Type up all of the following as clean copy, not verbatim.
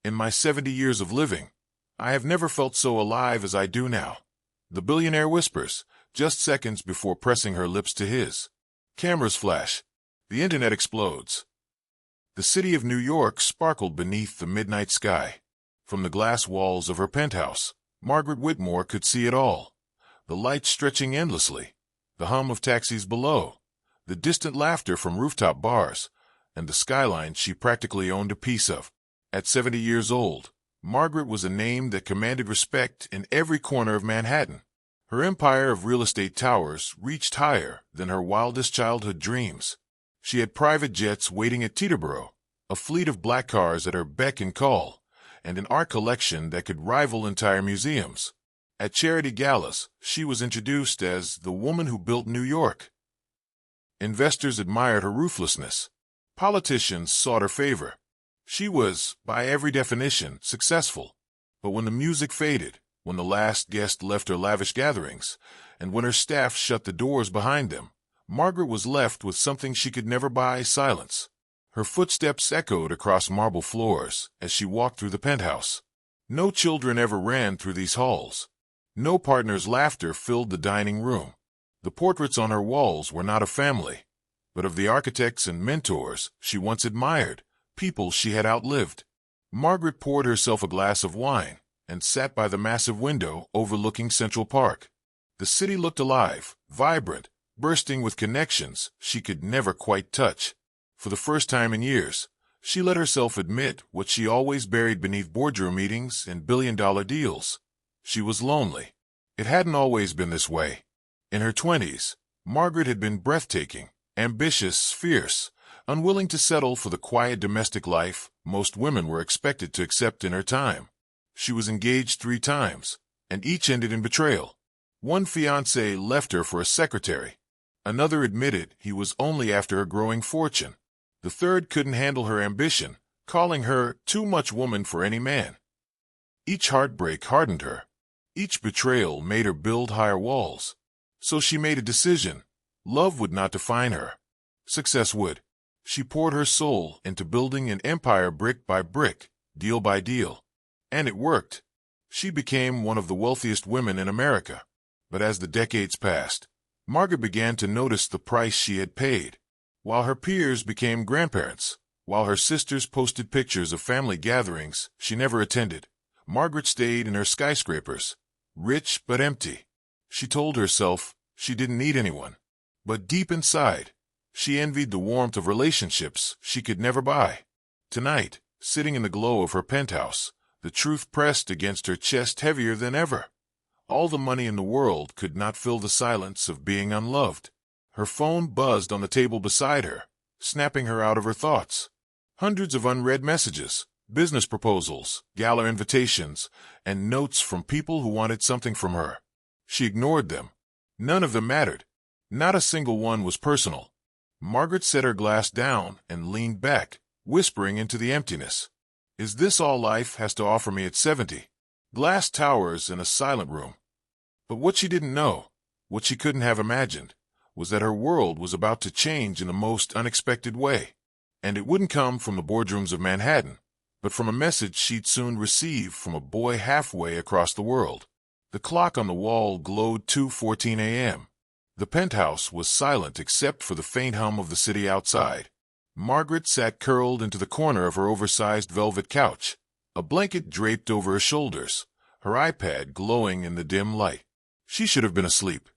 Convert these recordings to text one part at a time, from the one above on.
In my 70 years of living, I have never felt so alive as I do now. The billionaire whispers, just seconds before pressing her lips to his. Cameras flash. The internet explodes. The city of New York sparkled beneath the midnight sky. From the glass walls of her penthouse, Margaret Whitmore could see it all. The lights stretching endlessly, the hum of taxis below, the distant laughter from rooftop bars, and the skyline she practically owned a piece of. At 70 years old, Margaret was a name that commanded respect in every corner of Manhattan. Her empire of real estate towers reached higher than her wildest childhood dreams. She had private jets waiting at Teterboro, a fleet of black cars at her beck and call, and an art collection that could rival entire museums. At charity galas, she was introduced as the woman who built New York. Investors admired her ruthlessness. Politicians sought her favor. She was, by every definition, successful. But when the music faded, when the last guest left her lavish gatherings, and when her staff shut the doors behind them, Margaret was left with something she could never buy: silence. Her footsteps echoed across marble floors as she walked through the penthouse. No children ever ran through these halls. No partner's laughter filled the dining room. The portraits on her walls were not of family, but of the architects and mentors she once admired, people she had outlived. Margaret poured herself a glass of wine and sat by the massive window overlooking Central Park. The city looked alive, vibrant, bursting with connections she could never quite touch. For the first time in years, she let herself admit what she always buried beneath boardroom meetings and billion-dollar deals. She was lonely. It hadn't always been this way. In her 20s, Margaret had been breathtaking, ambitious, fierce, unwilling to settle for the quiet domestic life most women were expected to accept in her time. She was engaged 3 times, and each ended in betrayal. One fiancé left her for a secretary. Another admitted he was only after her growing fortune. The third couldn't handle her ambition, calling her too much woman for any man. Each heartbreak hardened her. Each betrayal made her build higher walls. So she made a decision. Love would not define her. Success would. She poured her soul into building an empire brick by brick, deal by deal. And it worked. She became one of the wealthiest women in America. But as the decades passed, Margaret began to notice the price she had paid. While her peers became grandparents, while her sisters posted pictures of family gatherings she never attended, Margaret stayed in her skyscrapers, rich but empty. She told herself she didn't need anyone. But deep inside, she envied the warmth of relationships she could never buy. Tonight, sitting in the glow of her penthouse, the truth pressed against her chest heavier than ever. All the money in the world could not fill the silence of being unloved. Her phone buzzed on the table beside her, snapping her out of her thoughts. Hundreds of unread messages, business proposals, gala invitations, and notes from people who wanted something from her. She ignored them. None of them mattered. Not a single one was personal. Margaret set her glass down and leaned back, whispering into the emptiness. Is this all life has to offer me at 70? Glass towers and a silent room. But what she didn't know, what she couldn't have imagined, was that her world was about to change in the most unexpected way. And it wouldn't come from the boardrooms of Manhattan, but from a message she'd soon receive from a boy halfway across the world. The clock on the wall glowed 2:14 a.m. The penthouse was silent except for the faint hum of the city outside. Margaret sat curled into the corner of her oversized velvet couch, a blanket draped over her shoulders, her iPad glowing in the dim light. She should have been asleep.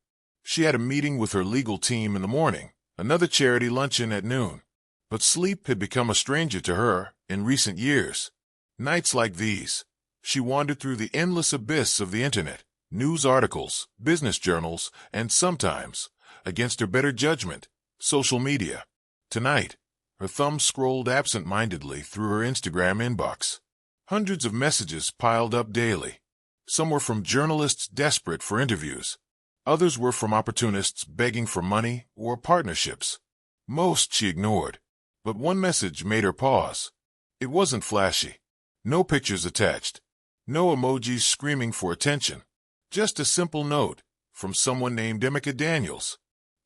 She had a meeting with her legal team in the morning, another charity luncheon at noon. But sleep had become a stranger to her in recent years. Nights like these, she wandered through the endless abyss of the internet, news articles, business journals, and sometimes, against her better judgment, social media. Tonight, her thumb scrolled absent-mindedly through her Instagram inbox. Hundreds of messages piled up daily. Some were from journalists desperate for interviews. Others were from opportunists begging for money or partnerships. Most she ignored. But one message made her pause. It wasn't flashy. No pictures attached. No emojis screaming for attention. Just a simple note from someone named Emeka Daniels.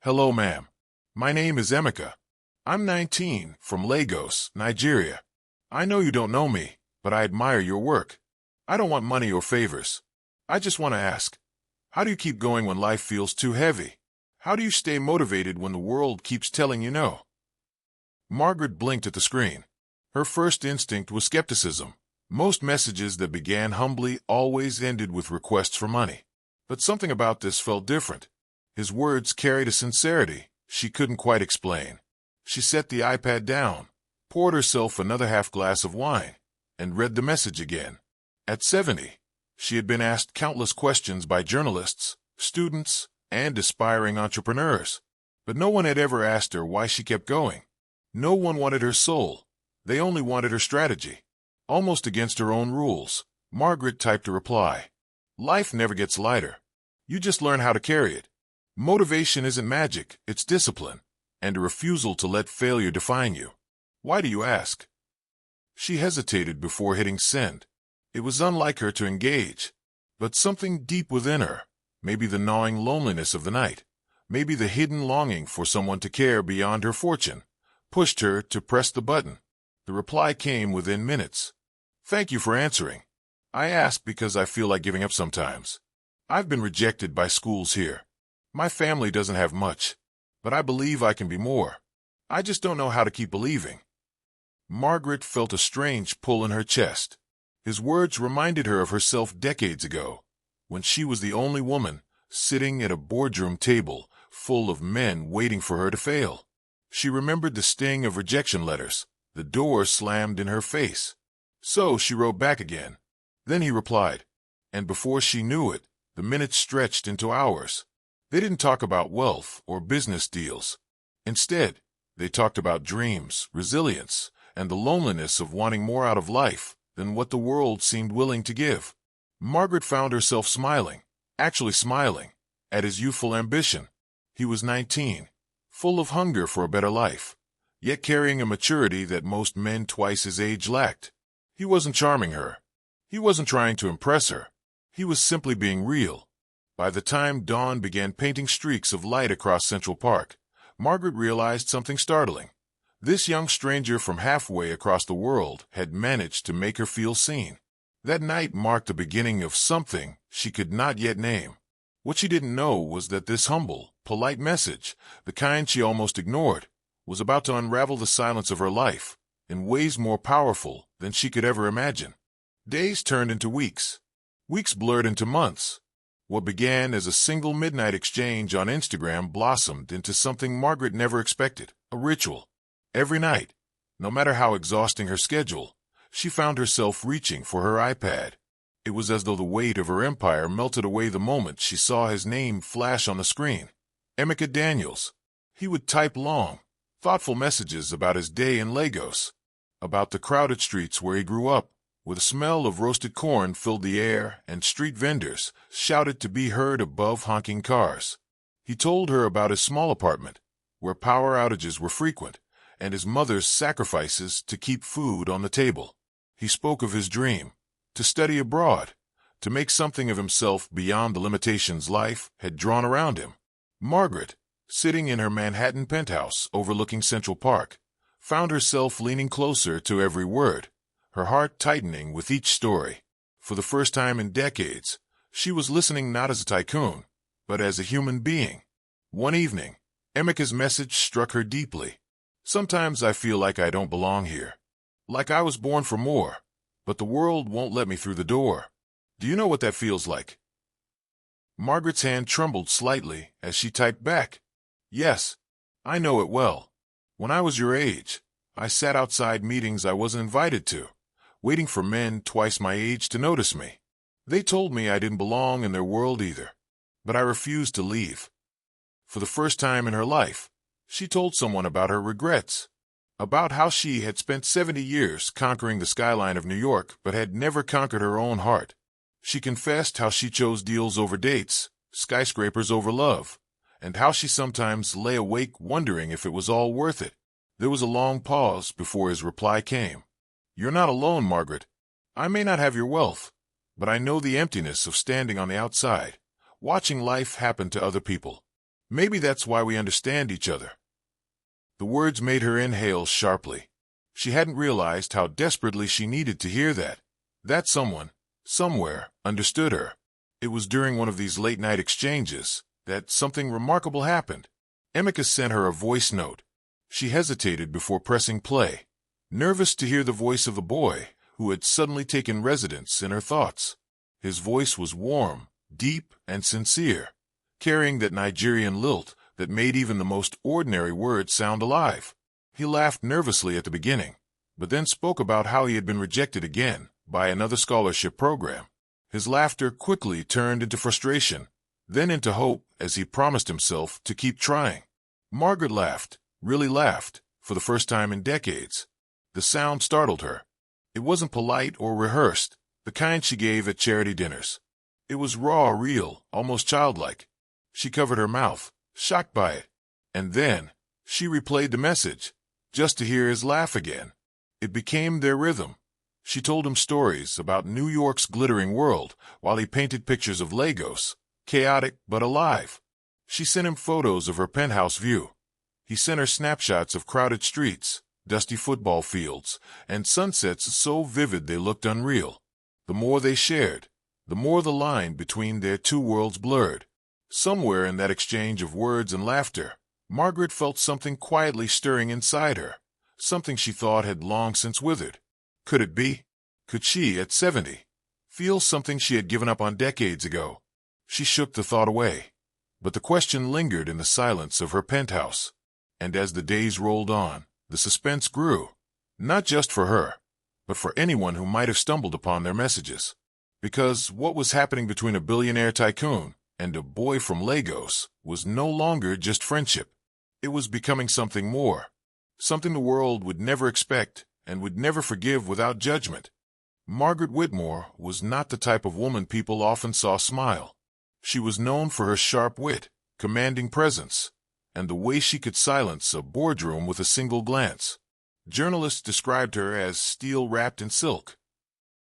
Hello, ma'am. My name is Emeka. I'm 19, from Lagos, Nigeria. I know you don't know me, but I admire your work. I don't want money or favors. I just want to ask, how do you keep going when life feels too heavy? How do you stay motivated when the world keeps telling you no? Margaret blinked at the screen. Her first instinct was skepticism. Most messages that began humbly always ended with requests for money. But something about this felt different. His words carried a sincerity she couldn't quite explain. She set the iPad down, poured herself another half glass of wine, and read the message again. At 70, she had been asked countless questions by journalists, students, and aspiring entrepreneurs. But no one had ever asked her why she kept going. No one wanted her soul. They only wanted her strategy. Almost against her own rules, Margaret typed a reply. Life never gets lighter. You just learn how to carry it. Motivation isn't magic, it's discipline, and a refusal to let failure define you. Why do you ask? She hesitated before hitting send. It was unlike her to engage, but something deep within her, maybe the gnawing loneliness of the night, maybe the hidden longing for someone to care beyond her fortune, pushed her to press the button. The reply came within minutes. Thank you for answering. I ask because I feel like giving up sometimes. I've been rejected by schools here. My family doesn't have much, but I believe I can be more. I just don't know how to keep believing. Margaret felt a strange pull in her chest. His words reminded her of herself decades ago, when she was the only woman sitting at a boardroom table full of men waiting for her to fail. She remembered the sting of rejection letters. The door slammed in her face. So she wrote back again. Then he replied, and before she knew it, the minutes stretched into hours. They didn't talk about wealth or business deals. Instead, they talked about dreams, resilience, and the loneliness of wanting more out of life than what the world seemed willing to give. Margaret found herself smiling, actually smiling, at his youthful ambition. He was 19, full of hunger for a better life, yet carrying a maturity that most men twice his age lacked. He wasn't charming her. He wasn't trying to impress her. He was simply being real. By the time dawn began painting streaks of light across Central Park, Margaret realized something startling. This young stranger from halfway across the world had managed to make her feel seen. That night marked the beginning of something she could not yet name. What she didn't know was that this humble, polite message, the kind she almost ignored, was about to unravel the silence of her life in ways more powerful than she could ever imagine. Days turned into weeks. Weeks blurred into months. What began as a single midnight exchange on Instagram blossomed into something Margaret never expected, a ritual. Every night, no matter how exhausting her schedule, she found herself reaching for her iPad. It was as though the weight of her empire melted away the moment she saw his name flash on the screen. Emeka Daniels. He would type long, thoughtful messages about his day in Lagos, about the crowded streets where he grew up, where the smell of roasted corn filled the air and street vendors shouted to be heard above honking cars. He told her about his small apartment, where power outages were frequent, and his mother's sacrifices to keep food on the table. He spoke of his dream, to study abroad, to make something of himself beyond the limitations life had drawn around him. Margaret, sitting in her Manhattan penthouse overlooking Central Park, found herself leaning closer to every word, her heart tightening with each story. For the first time in decades, she was listening not as a tycoon, but as a human being. One evening, Emeka's message struck her deeply. Sometimes I feel like I don't belong here. Like I was born for more, but the world won't let me through the door. Do you know what that feels like? Margaret's hand trembled slightly as she typed back. Yes, I know it well. When I was your age, I sat outside meetings I wasn't invited to, waiting for men twice my age to notice me. They told me I didn't belong in their world either, but I refused to leave. For the first time in her life, she told someone about her regrets, about how she had spent 70 years conquering the skyline of New York but had never conquered her own heart. She confessed how she chose deals over dates, skyscrapers over love, and how she sometimes lay awake wondering if it was all worth it. There was a long pause before his reply came. You're not alone, Margaret. I may not have your wealth, but I know the emptiness of standing on the outside, watching life happen to other people. Maybe that's why we understand each other. The words made her inhale sharply. She hadn't realized how desperately she needed to hear that. That someone, somewhere, understood her. It was during one of these late-night exchanges that something remarkable happened. Emeka sent her a voice note. She hesitated before pressing play, nervous to hear the voice of the boy who had suddenly taken residence in her thoughts. His voice was warm, deep, and sincere, carrying that Nigerian lilt that made even the most ordinary words sound alive. He laughed nervously at the beginning, but then spoke about how he had been rejected again by another scholarship program. His laughter quickly turned into frustration, then into hope as he promised himself to keep trying. Margaret laughed, really laughed, for the first time in decades. The sound startled her. It wasn't polite or rehearsed, the kind she gave at charity dinners. It was raw, real, almost childlike. She covered her mouth, shocked by it. And then, she replayed the message, just to hear his laugh again. It became their rhythm. She told him stories about New York's glittering world while he painted pictures of Lagos, chaotic but alive. She sent him photos of her penthouse view. He sent her snapshots of crowded streets, dusty football fields, and sunsets so vivid they looked unreal. The more they shared, the more the line between their two worlds blurred. Somewhere in that exchange of words and laughter, Margaret felt something quietly stirring inside her, something she thought had long since withered. Could it be? Could she, at 70, feel something she had given up on decades ago? She shook the thought away, but the question lingered in the silence of her penthouse. And as the days rolled on, the suspense grew, not just for her, but for anyone who might have stumbled upon their messages. Because what was happening between a billionaire tycoon and a boy from Lagos was no longer just friendship. It was becoming something more, something the world would never expect and would never forgive without judgment. Margaret Whitmore was not the type of woman people often saw smile. She was known for her sharp wit, commanding presence, and the way she could silence a boardroom with a single glance. Journalists described her as steel wrapped in silk.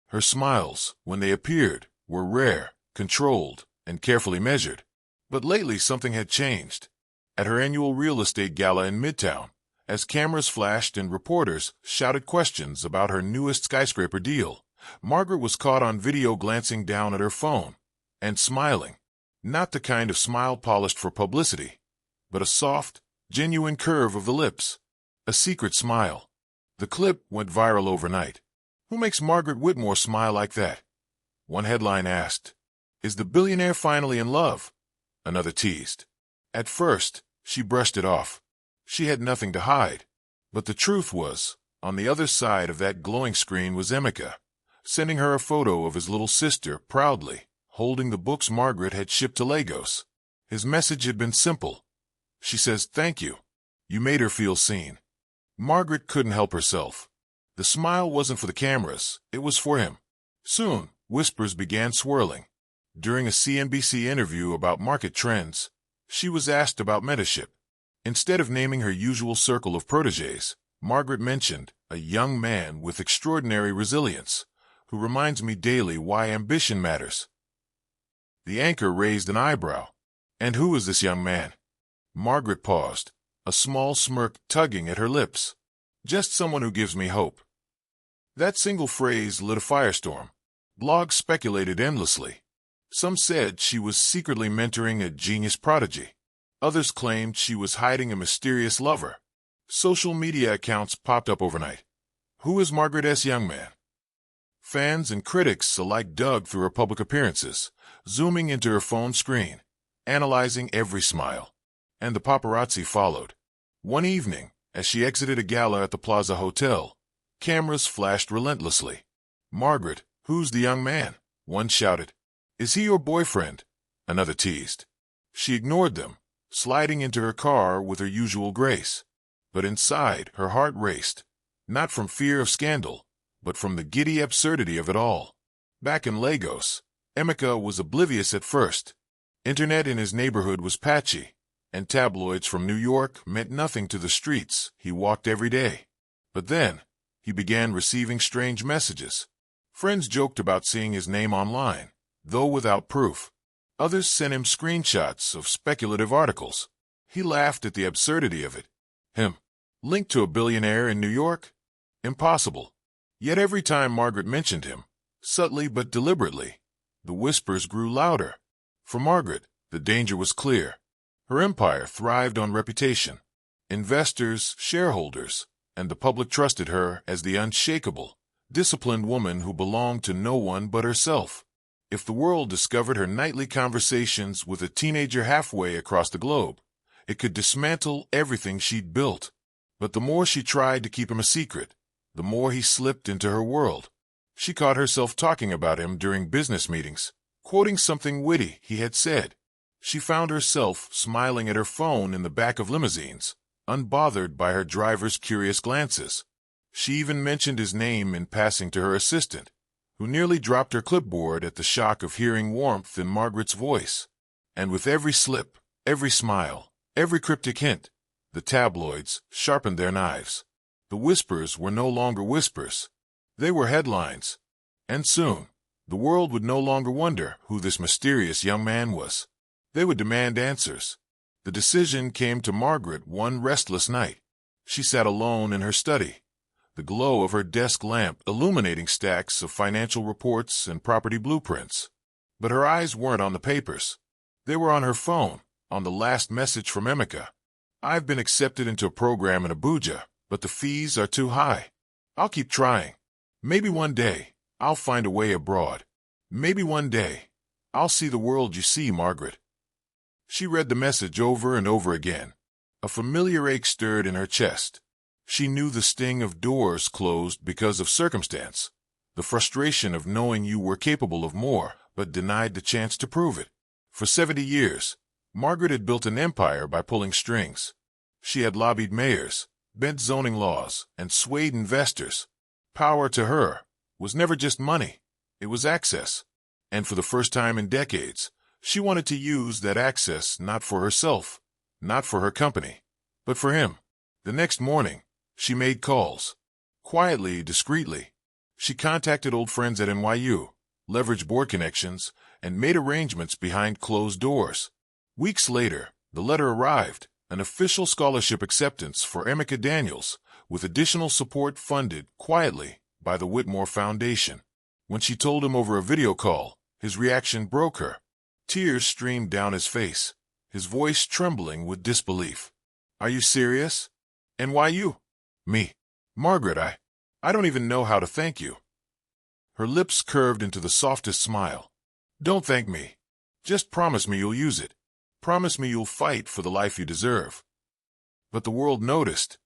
Her smiles, when they appeared, were rare, controlled, and carefully measured. But lately something had changed. At her annual real estate gala in Midtown, as cameras flashed and reporters shouted questions about her newest skyscraper deal, Margaret was caught on video glancing down at her phone and smiling. Not the kind of smile polished for publicity, but a soft, genuine curve of the lips. A secret smile. The clip went viral overnight. Who makes Margaret Whitmore smile like that? One headline asked. Is the billionaire finally in love? Another teased. At first, she brushed it off. She had nothing to hide. But the truth was, on the other side of that glowing screen was Emeka, sending her a photo of his little sister proudly, holding the books Margaret had shipped to Lagos. His message had been simple. She says, "Thank you. You made her feel seen." Margaret couldn't help herself. The smile wasn't for the cameras, it was for him. Soon, whispers began swirling. During a CNBC interview about market trends, she was asked about mentorship. Instead of naming her usual circle of protégés, Margaret mentioned a young man with extraordinary resilience, who reminds me daily why ambition matters. The anchor raised an eyebrow. And who is this young man? Margaret paused, a small smirk tugging at her lips. Just someone who gives me hope. That single phrase lit a firestorm. Blogs speculated endlessly. Some said she was secretly mentoring a genius prodigy. Others claimed she was hiding a mysterious lover. Social media accounts popped up overnight. Who is Margaret S. young man? Fans and critics alike dug through her public appearances, zooming into her phone screen, analyzing every smile. And the paparazzi followed. One evening, as she exited a gala at the Plaza Hotel, cameras flashed relentlessly. "Margaret, who's the young man?" one shouted. "Is he your boyfriend?" Another teased. She ignored them, sliding into her car with her usual grace. But inside, her heart raced, not from fear of scandal, but from the giddy absurdity of it all. Back in Lagos, Emeka was oblivious at first. Internet in his neighborhood was patchy, and tabloids from New York meant nothing to the streets he walked every day. But then, he began receiving strange messages. Friends joked about seeing his name online, though without proof. Others sent him screenshots of speculative articles. He laughed at the absurdity of it. Him, linked to a billionaire in New York? Impossible. Yet every time Margaret mentioned him, subtly but deliberately, the whispers grew louder. For Margaret, the danger was clear. Her empire thrived on reputation. Investors, shareholders, and the public trusted her as the unshakable, disciplined woman who belonged to no one but herself. If the world discovered her nightly conversations with a teenager halfway across the globe, it could dismantle everything she'd built. But the more she tried to keep him a secret, the more he slipped into her world. She caught herself talking about him during business meetings, quoting something witty he had said. She found herself smiling at her phone in the back of limousines, unbothered by her driver's curious glances. She even mentioned his name in passing to her assistant, who nearly dropped her clipboard at the shock of hearing warmth in Margaret's voice. And with every slip, every smile, every cryptic hint, the tabloids sharpened their knives. The whispers were no longer whispers. They were headlines. And soon, the world would no longer wonder who this mysterious young man was. They would demand answers. The decision came to Margaret one restless night. She sat alone in her study, the glow of her desk lamp illuminating stacks of financial reports and property blueprints. But her eyes weren't on the papers. They were on her phone, on the last message from Emeka. "I've been accepted into a program in Abuja, but the fees are too high. I'll keep trying. Maybe one day, I'll find a way abroad. Maybe one day, I'll see the world you see, Margaret." She read the message over and over again. A familiar ache stirred in her chest. She knew the sting of doors closed because of circumstance, the frustration of knowing you were capable of more, but denied the chance to prove it. For 70 years, Margaret had built an empire by pulling strings. She had lobbied mayors, bent zoning laws, and swayed investors. Power to her was never just money, it was access. And for the first time in decades, she wanted to use that access not for herself, not for her company, but for him. The next morning, she made calls. Quietly, discreetly. She contacted old friends at NYU, leveraged board connections, and made arrangements behind closed doors. Weeks later, the letter arrived, an official scholarship acceptance for Emeka Daniels, with additional support funded quietly by the Whitmore Foundation. When she told him over a video call, his reaction broke her. Tears streamed down his face, his voice trembling with disbelief. "Are you serious? And why you?" "Me. Margaret, I don't even know how to thank you." Her lips curved into the softest smile. "Don't thank me. Just promise me you'll use it. Promise me you'll fight for the life you deserve." But the world noticed,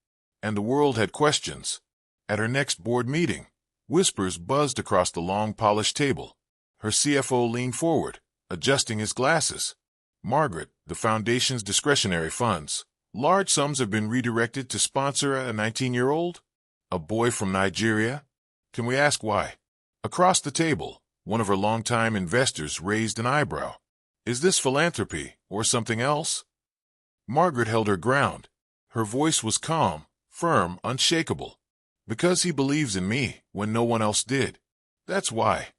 and the world had questions. At her next board meeting, whispers buzzed across the long polished table. Her CFO leaned forward, adjusting his glasses. "Margaret, the foundation's discretionary funds. Large sums have been redirected to sponsor a 19-year-old? A boy from Nigeria? Can we ask why?" Across the table, one of her longtime investors raised an eyebrow. "Is this philanthropy or something else?" Margaret held her ground. Her voice was calm, firm, unshakable. "Because he believes in me when no one else did. That's why."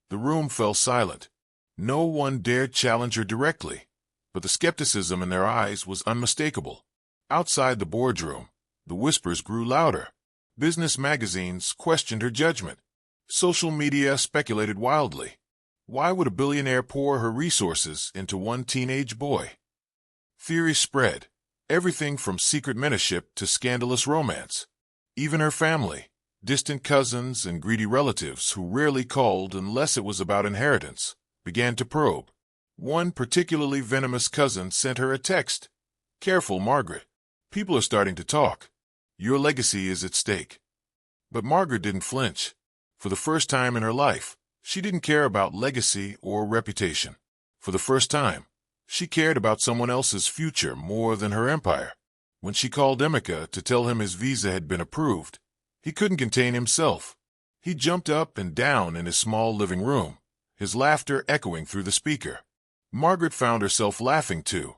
The room fell silent. No one dared challenge her directly, but the skepticism in their eyes was unmistakable. Outside the boardroom, the whispers grew louder. Business magazines questioned her judgment. Social media speculated wildly. Why would a billionaire pour her resources into one teenage boy? Theories spread, everything from secret mentorship to scandalous romance. Even her family, distant cousins and greedy relatives who rarely called unless it was about inheritance, began to probe. One particularly venomous cousin sent her a text. "Careful, Margaret. People are starting to talk. Your legacy is at stake." But Margaret didn't flinch. For the first time in her life, she didn't care about legacy or reputation. For the first time, she cared about someone else's future more than her empire. When she called Emeka to tell him his visa had been approved, he couldn't contain himself. He jumped up and down in his small living room, his laughter echoing through the speaker. Margaret found herself laughing too.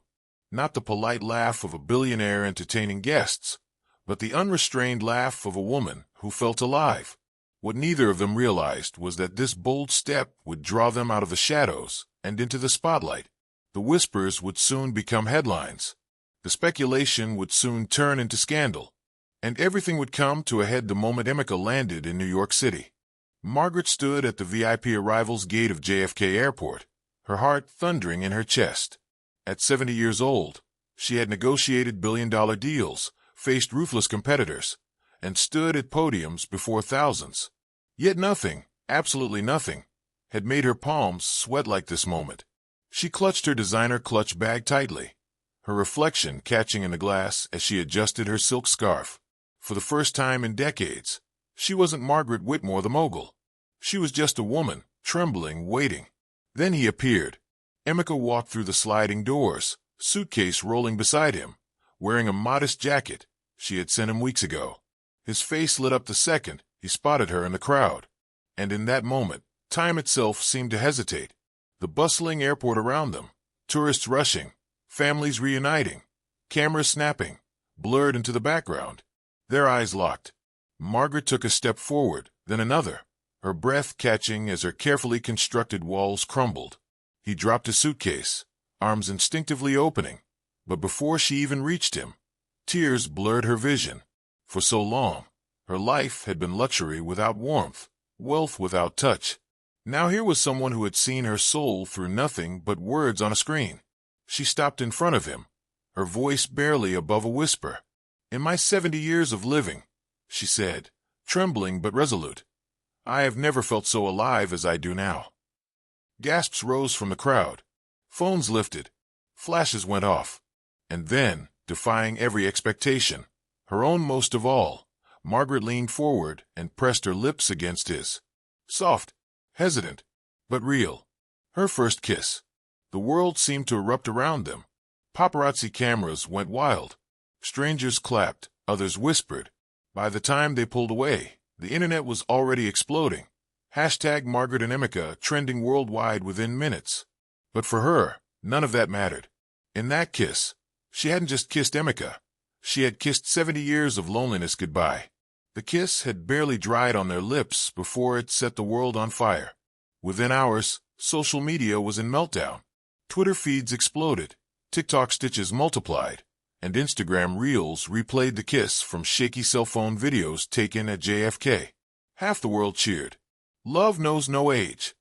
Not the polite laugh of a billionaire entertaining guests, but the unrestrained laugh of a woman who felt alive. What neither of them realized was that this bold step would draw them out of the shadows and into the spotlight. The whispers would soon become headlines. The speculation would soon turn into scandal. And everything would come to a head the moment Emeka landed in New York City. Margaret stood at the VIP arrivals gate of JFK Airport, her heart thundering in her chest. At 70 years old, she had negotiated billion-dollar deals, faced ruthless competitors, and stood at podiums before thousands. Yet nothing, absolutely nothing, had made her palms sweat like this moment. She clutched her designer clutch bag tightly, her reflection catching in the glass as she adjusted her silk scarf. For the first time in decades, she wasn't Margaret Whitmore the mogul. She was just a woman, trembling, waiting. Then he appeared. Emeka walked through the sliding doors, suitcase rolling beside him, wearing a modest jacket she had sent him weeks ago. His face lit up the second he spotted her in the crowd. And in that moment, time itself seemed to hesitate. The bustling airport around them, tourists rushing, families reuniting, cameras snapping, blurred into the background. Their eyes locked. Margaret took a step forward, then another, her breath catching as her carefully constructed walls crumbled. He dropped his suitcase, arms instinctively opening, but before she even reached him, tears blurred her vision. For so long, her life had been luxury without warmth, wealth without touch. Now here was someone who had seen her soul through nothing but words on a screen. She stopped in front of him, her voice barely above a whisper. "In my 70 years of living," she said, trembling but resolute, "I have never felt so alive as I do now." Gasps rose from the crowd. Phones lifted. Flashes went off. And then, defying every expectation, her own most of all, Margaret leaned forward and pressed her lips against his. Soft, hesitant, but real. Her first kiss. The world seemed to erupt around them. Paparazzi cameras went wild. Strangers clapped, others whispered. By the time they pulled away, the internet was already exploding. Hashtag Margaret and Emeka trending worldwide within minutes. But for her, none of that mattered. In that kiss, she hadn't just kissed Emeka. She had kissed 70 years of loneliness goodbye. The kiss had barely dried on their lips before it set the world on fire. Within hours, social media was in meltdown. Twitter feeds exploded, TikTok stitches multiplied, and Instagram Reels replayed the kiss from shaky cell phone videos taken at JFK. Half the world cheered. "Love knows no age,"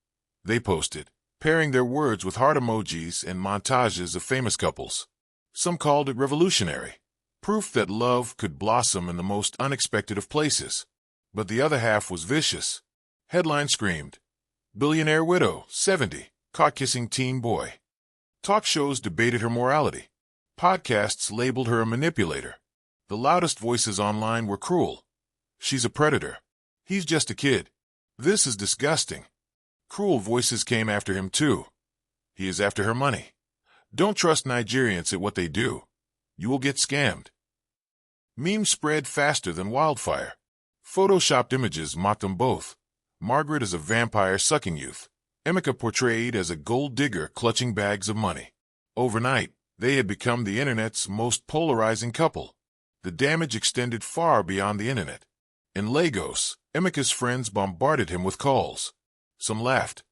they posted, pairing their words with heart emojis and montages of famous couples. Some called it revolutionary, proof that love could blossom in the most unexpected of places. But the other half was vicious. Headline screamed, "Billionaire widow, 70, caught kissing teen boy." Talk shows debated her morality. Podcasts labeled her a manipulator. The loudest voices online were cruel. "She's a predator. He's just a kid. This is disgusting." Cruel voices came after him too. "He is after her money. Don't trust Nigerians at what they do. You will get scammed." Memes spread faster than wildfire. Photoshopped images mocked them both. Margaret as a vampire sucking youth. Emeka portrayed as a gold digger clutching bags of money. Overnight, they had become the internet's most polarizing couple. The damage extended far beyond the internet. In Lagos, Emeka's friends bombarded him with calls. Some laughed.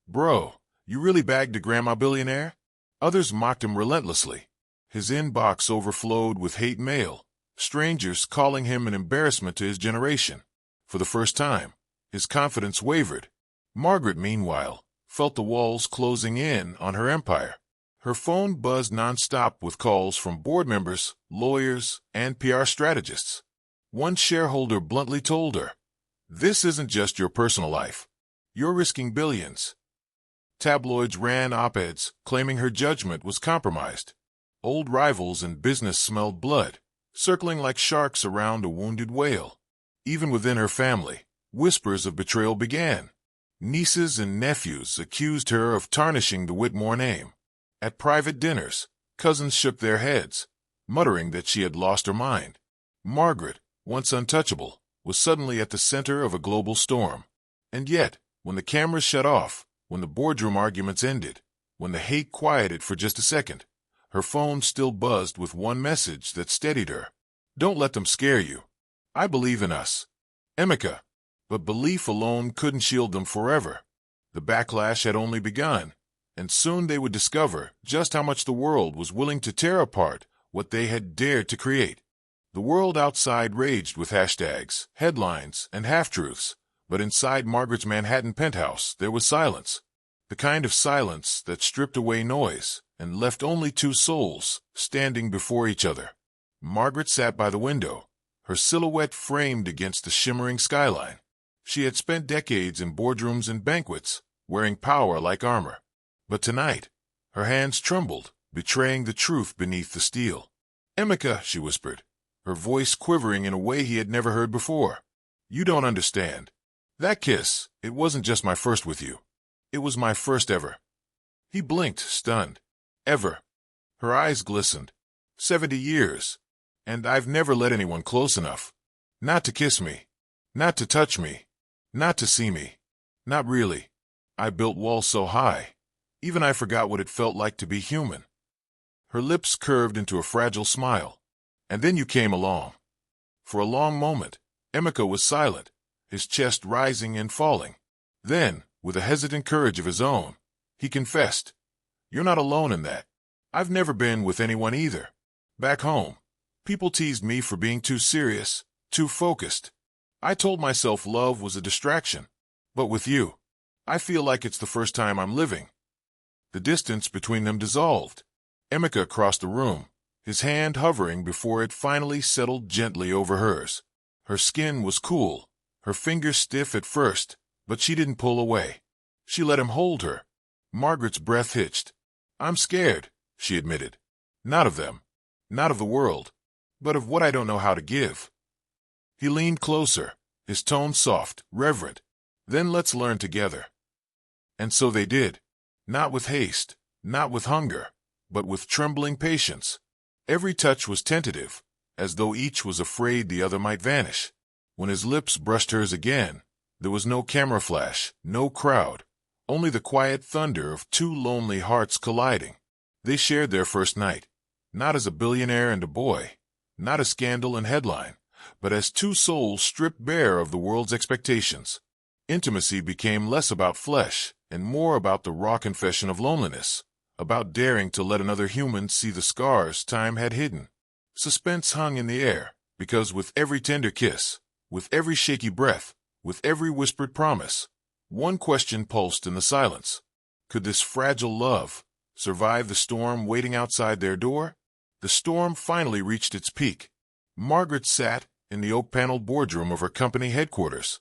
"Bro, you really bagged a grandma billionaire?" Others mocked him relentlessly. His inbox overflowed with hate mail, strangers calling him an embarrassment to his generation. For the first time, his confidence wavered. Margaret, meanwhile, felt the walls closing in on her empire. Her phone buzzed nonstop with calls from board members, lawyers, and PR strategists. One shareholder bluntly told her, "This isn't just your personal life. You're risking billions." Tabloids ran op-eds claiming her judgment was compromised. Old rivals in business smelled blood, circling like sharks around a wounded whale. Even within her family, whispers of betrayal began. Nieces and nephews accused her of tarnishing the Whitmore name. At private dinners, cousins shook their heads, muttering that she had lost her mind. Margaret, once untouchable, was suddenly at the center of a global storm. And yet, when the cameras shut off, when the boardroom arguments ended, when the hate quieted for just a second, her phone still buzzed with one message that steadied her. "Don't let them scare you. I believe in us. Emeka." But belief alone couldn't shield them forever. The backlash had only begun, and soon they would discover just how much the world was willing to tear apart what they had dared to create. The world outside raged with hashtags, headlines, and half-truths, but inside Margaret's Manhattan penthouse there was silence. The kind of silence that stripped away noise and left only two souls standing before each other. Margaret sat by the window, her silhouette framed against the shimmering skyline. She had spent decades in boardrooms and banquets, wearing power like armor. But tonight, her hands trembled, betraying the truth beneath the steel. "Emeka," she whispered, her voice quivering in a way he had never heard before. "You don't understand. That kiss, it wasn't just my first with you. It was my first ever." He blinked, stunned. "Ever?" Her eyes glistened. 70 years. And I've never let anyone close enough. Not to kiss me. Not to touch me. Not to see me. Not really. I built walls so high. Even I forgot what it felt like to be human." Her lips curved into a fragile smile. "And then you came along." For a long moment, Emeka was silent, his chest rising and falling. Then, with a hesitant courage of his own, he confessed, "You're not alone in that. I've never been with anyone either. Back home, people teased me for being too serious, too focused. I told myself love was a distraction. But with you, I feel like it's the first time I'm living." The distance between them dissolved. Emeka crossed the room, his hand hovering before it finally settled gently over hers. Her skin was cool, her fingers stiff at first, but she didn't pull away. She let him hold her. Margaret's breath hitched. "I'm scared," she admitted. "Not of them. Not of the world. But of what I don't know how to give." He leaned closer, his tone soft, reverent. "Then let's learn together." And so they did. Not with haste, not with hunger, but with trembling patience. Every touch was tentative, as though each was afraid the other might vanish. When his lips brushed hers again, there was no camera flash, no crowd, only the quiet thunder of two lonely hearts colliding. They shared their first night, not as a billionaire and a boy, not a scandal and headline, but as two souls stripped bare of the world's expectations. Intimacy became less about flesh and more about the raw confession of loneliness, about daring to let another human see the scars time had hidden. Suspense hung in the air, because with every tender kiss, with every shaky breath, with every whispered promise, one question pulsed in the silence. Could this fragile love survive the storm waiting outside their door? The storm finally reached its peak. Margaret sat in the oak-paneled boardroom of her company headquarters,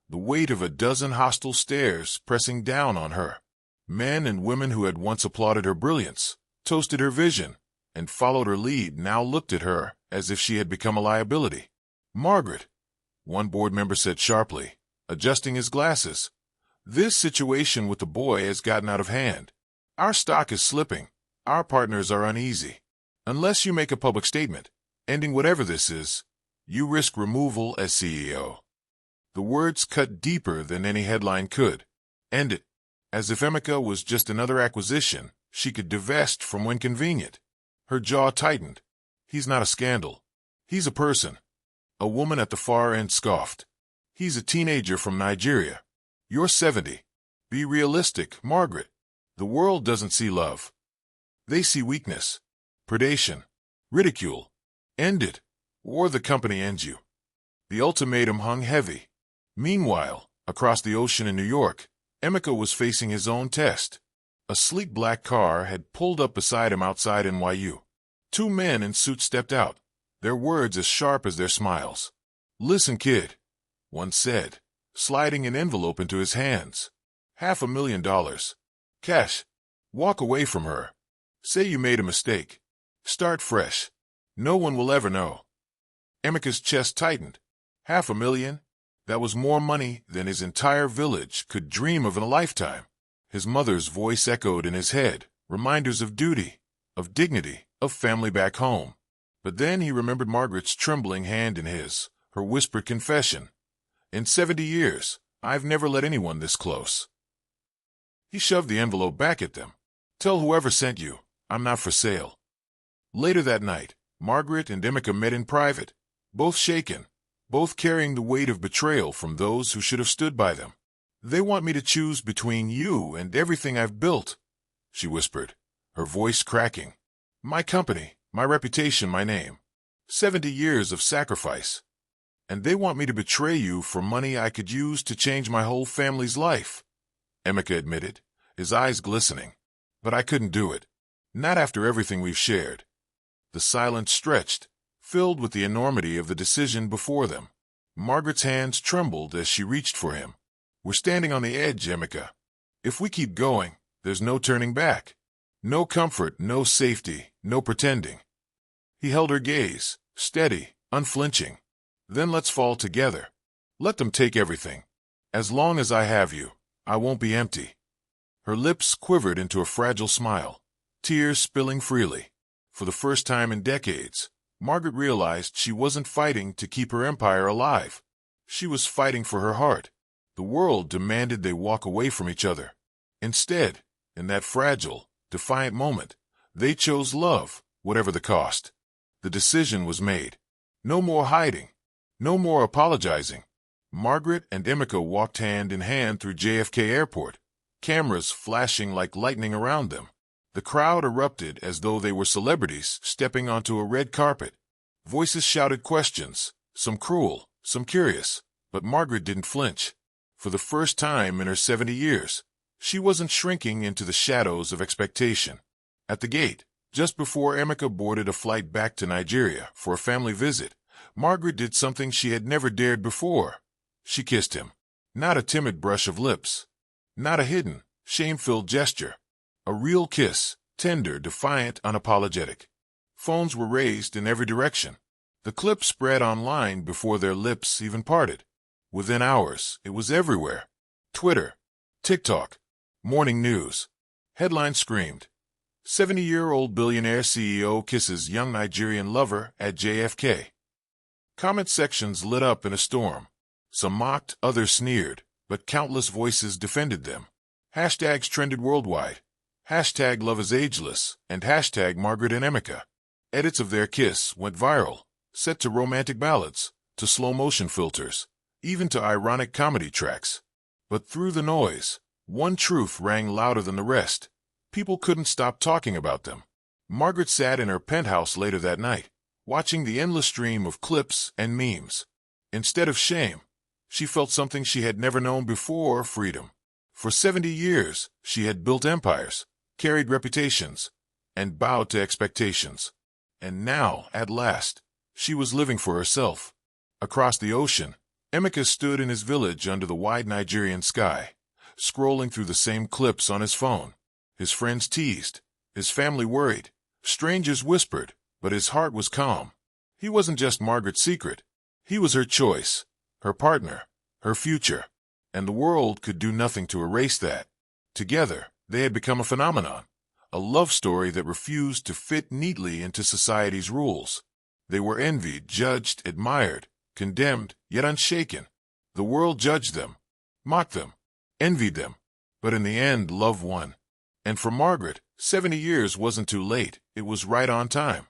the weight of a dozen hostile stares pressing down on her. Men and women who had once applauded her brilliance, toasted her vision, and followed her lead now looked at her as if she had become a liability. "Margaret," one board member said sharply, adjusting his glasses, "this situation with the boy has gotten out of hand. Our stock is slipping. Our partners are uneasy. Unless you make a public statement, ending whatever this is, you risk removal as CEO." The words cut deeper than any headline could. End it. As if Emeka was just another acquisition she could divest from when convenient. Her jaw tightened. "He's not a scandal. He's a person." A woman at the far end scoffed. "He's a teenager from Nigeria. You're 70. Be realistic, Margaret. The world doesn't see love. They see weakness, predation, ridicule. End it, or the company ends you." The ultimatum hung heavy. Meanwhile, across the ocean in New York, Emeka was facing his own test. A sleek black car had pulled up beside him outside NYU. Two men in suits stepped out, their words as sharp as their smiles. "Listen, kid," one said, sliding an envelope into his hands. $500,000. Cash. Walk away from her. Say you made a mistake. Start fresh. No one will ever know. Emeka's chest tightened. $500,000? That was more money than his entire village could dream of in a lifetime. His mother's voice echoed in his head, reminders of duty, of dignity, of family back home. But then he remembered Margaret's trembling hand in his, her whispered confession. "In 70 years, I've never let anyone this close." He shoved the envelope back at them. "Tell whoever sent you, I'm not for sale." Later that night, Margaret and Emeka met in private, both shaken, both carrying the weight of betrayal from those who should have stood by them. "They want me to choose between you and everything I've built," she whispered, her voice cracking. "My company, my reputation, my name. 70 years of sacrifice. And they want me to betray you for money I could use to change my whole family's life, Emeka admitted, his eyes glistening. But I couldn't do it. Not after everything we've shared. The silence stretched, filled with the enormity of the decision before them. Margaret's hands trembled as she reached for him. We're standing on the edge, Emeka. If we keep going, there's no turning back. No comfort, no safety, no pretending. He held her gaze, steady, unflinching. Then let's fall together. Let them take everything. As long as I have you, I won't be empty. Her lips quivered into a fragile smile, tears spilling freely. For the first time in decades, Margaret realized she wasn't fighting to keep her empire alive. She was fighting for her heart. The world demanded they walk away from each other. Instead, in that fragile, defiant moment, they chose love, whatever the cost. The decision was made. No more hiding. No more apologizing. Margaret and Emeka walked hand in hand through JFK Airport, cameras flashing like lightning around them. The crowd erupted as though they were celebrities stepping onto a red carpet. Voices shouted questions, some cruel, some curious, but Margaret didn't flinch. For the first time in her 70 years, she wasn't shrinking into the shadows of expectation. At the gate, just before Emeka boarded a flight back to Nigeria for a family visit, Margaret did something she had never dared before. She kissed him. Not a timid brush of lips. Not a hidden, shame-filled gesture. A real kiss, tender, defiant, unapologetic. Phones were raised in every direction. The clip spread online before their lips even parted. Within hours, it was everywhere. Twitter, TikTok, morning news. Headlines screamed, 70-year-old billionaire CEO kisses young Nigerian lover at JFK. Comment sections lit up in a storm. Some mocked, others sneered, but countless voices defended them. Hashtags trended worldwide. Hashtag love is ageless, and hashtag Margaret and Emeka. Edits of their kiss went viral, set to romantic ballads, to slow-motion filters, even to ironic comedy tracks. But through the noise, one truth rang louder than the rest. People couldn't stop talking about them. Margaret sat in her penthouse later that night, watching the endless stream of clips and memes. Instead of shame, she felt something she had never known before: freedom. For 70 years, she had built empires, carried reputations, and bowed to expectations. And now, at last, she was living for herself. Across the ocean, Emeka stood in his village under the wide Nigerian sky, scrolling through the same clips on his phone. His friends teased, his family worried, strangers whispered, but his heart was calm. He wasn't just Margaret's secret. He was her choice, her partner, her future. And the world could do nothing to erase that. Together, they had become a phenomenon, a love story that refused to fit neatly into society's rules. They were envied, judged, admired, condemned, yet unshaken. The world judged them, mocked them, envied them. But in the end, love won. And for Margaret, 70 years wasn't too late. It was right on time.